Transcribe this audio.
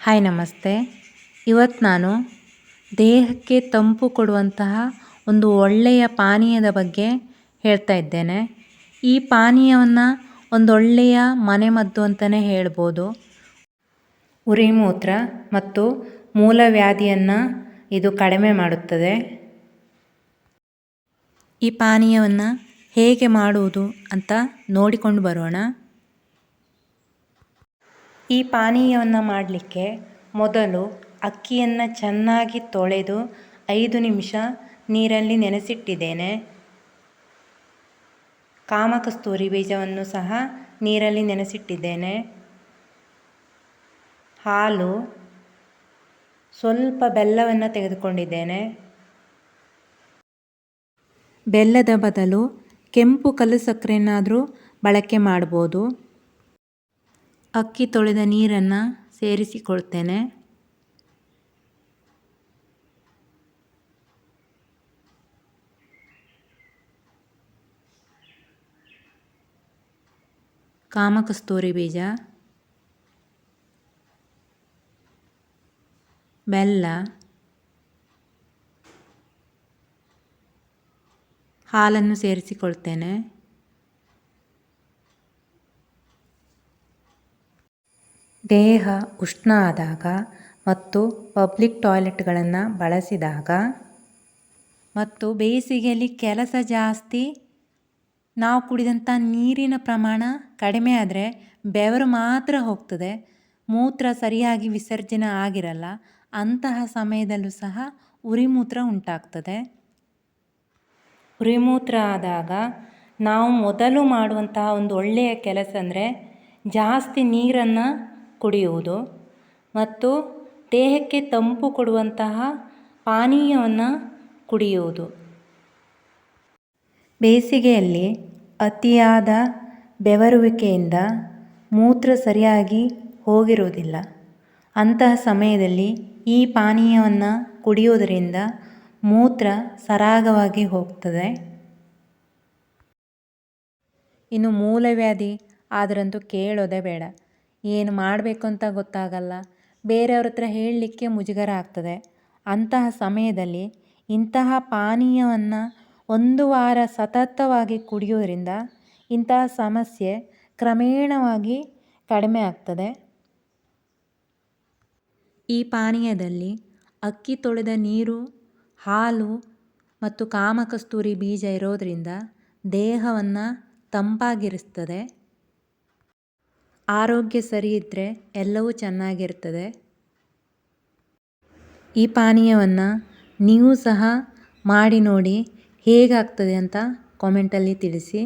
Hi ನಮಸ್ತೆ. ಇವತ್ತು ನಾನು ದೇಹಕ್ಕೆ ತಂಪು ಕೊಡುವಂತಹ ಒಂದು ಒಳ್ಳೆಯ ಪಾನೀಯದ ಬಗ್ಗೆ ಹೇಳ್ತಾ ಇದ್ದೇನೆ. ಈ ಪಾನೀಯವನ್ನು ಒಂದೊಳ್ಳೆಯ ಮನೆಮದ್ದು ಅಂತಲೇ ಹೇಳ್ಬೋದು. ಉರಿಮೂತ್ರ ಮತ್ತು ಮೂಲವ್ಯಾಧಿಯನ್ನು ಇದು ಕಡಿಮೆ ಮಾಡುತ್ತದೆ. ಈ ಪಾನೀಯವನ್ನು ಹೇಗೆ ಮಾಡುವುದು ಅಂತ ನೋಡಿಕೊಂಡು ಬರೋಣ. ಈ ಪಾನೀಯವನ್ನು ಮಾಡಲಿಕ್ಕೆ ಮೊದಲು ಅಕ್ಕಿಯನ್ನು ಚೆನ್ನಾಗಿ ತೊಳೆದು 5 ನಿಮಿಷ ನೀರಲ್ಲಿ ನೆನೆಸಿಟ್ಟಿದ್ದೇನೆ. ಕಾಮಕಸ್ತೂರಿ ಬೀಜವನ್ನು ಸಹ ನೀರಲ್ಲಿ ನೆನೆಸಿಟ್ಟಿದ್ದೇನೆ. ಹಾಲು, ಸ್ವಲ್ಪ ಬೆಲ್ಲವನ್ನು ತೆಗೆದುಕೊಂಡಿದ್ದೇನೆ. ಬೆಲ್ಲದ ಬದಲು ಕೆಂಪು ಕಲ್ಲು ಸಕ್ಕರೆಯನ್ನಾದರೂ ಬಳಕೆ ಮಾಡ್ಬೋದು. ಅಕ್ಕಿ ತೊಳೆದ ನೀರನ್ನು ಸೇರಿಸಿಕೊಳ್ತೇನೆ. ಕಾಮಕಸ್ತೂರಿ ಬೀಜ, ಬೆಲ್ಲ, ಹಾಲನ್ನು ಸೇರಿಸಿಕೊಳ್ತೇನೆ. ದೇಹ ಉಷ್ಣ ಆದಾಗ ಮತ್ತು ಪಬ್ಲಿಕ್ ಟಾಯ್ಲೆಟ್ಗಳನ್ನು ಬಳಸಿದಾಗ ಮತ್ತು ಬೇಸಿಗೆಯಲ್ಲಿ ಕೆಲಸ ಜಾಸ್ತಿ, ನಾವು ಕುಡಿದಂಥ ನೀರಿನ ಪ್ರಮಾಣ ಕಡಿಮೆ ಆದರೆ ಬೆವರು ಮಾತ್ರ ಹೋಗ್ತದೆ, ಮೂತ್ರ ಸರಿಯಾಗಿ ವಿಸರ್ಜನೆ ಆಗಿರಲ್ಲ. ಅಂತಹ ಸಮಯದಲ್ಲೂ ಸಹ ಉರಿಮೂತ್ರ ಉಂಟಾಗ್ತದೆ. ಉರಿಮೂತ್ರ ಆದಾಗ ನಾವು ಮೊದಲು ಮಾಡುವಂತಹ ಒಂದು ಒಳ್ಳೆಯ ಕೆಲಸ ಅಂದರೆ ಜಾಸ್ತಿ ನೀರನ್ನು ಕುಡಿಯುವುದು ಮತ್ತು ದೇಹಕ್ಕೆ ತಂಪು ಕೊಡುವಂತಹ ಪಾನೀಯವನ್ನು ಕುಡಿಯುವುದು. ಬೇಸಿಗೆಯಲ್ಲಿ ಅತಿಯಾದ ಬೆವರುವಿಕೆಯಿಂದ ಮೂತ್ರ ಸರಿಯಾಗಿ ಹೋಗಿರುವುದಿಲ್ಲ. ಅಂತಹ ಸಮಯದಲ್ಲಿ ಈ ಪಾನೀಯವನ್ನು ಕುಡಿಯೋದರಿಂದ ಮೂತ್ರ ಸರಾಗವಾಗಿ ಹೋಗ್ತದೆ. ಇನ್ನು ಮೂಲವ್ಯಾಧಿ ಆದರಂತೂ ಕೇಳೋದೇ ಬೇಡ. ಏನು ಮಾಡಬೇಕು ಅಂತ ಗೊತ್ತಾಗಲ್ಲ, ಬೇರೆಯವ್ರ ಹತ್ರ ಹೇಳಲಿಕ್ಕೆ ಮುಜುಗರ ಆಗ್ತದೆ. ಅಂತಹ ಸಮಯದಲ್ಲಿ ಇಂತಹ ಪಾನೀಯವನ್ನು 1 ವಾರ ಸತತವಾಗಿ ಕುಡಿಯೋದ್ರಿಂದ ಇಂತಹ ಸಮಸ್ಯೆ ಕ್ರಮೇಣವಾಗಿ ಕಡಿಮೆ ಆಗ್ತದೆ. ಈ ಪಾನೀಯದಲ್ಲಿ ಅಕ್ಕಿ ತೊಳೆದ ನೀರು, ಹಾಲು ಮತ್ತು ಕಾಮಕಸ್ತೂರಿ ಬೀಜ ಇರೋದರಿಂದ ದೇಹವನ್ನು ತಂಪಾಗಿರಿಸ್ತದೆ. ಆರೋಗ್ಯ ಸರಿ ಇದ್ದರೆ ಎಲ್ಲವೂ ಚೆನ್ನಾಗಿರ್ತದೆ. ಈ ಪಾನೀಯವನ್ನು ನೀವು ಸಹ ಮಾಡಿ ನೋಡಿ, ಹೇಗಾಗ್ತದೆ ಅಂತ ಕಾಮೆಂಟಲ್ಲಿ ತಿಳಿಸಿ.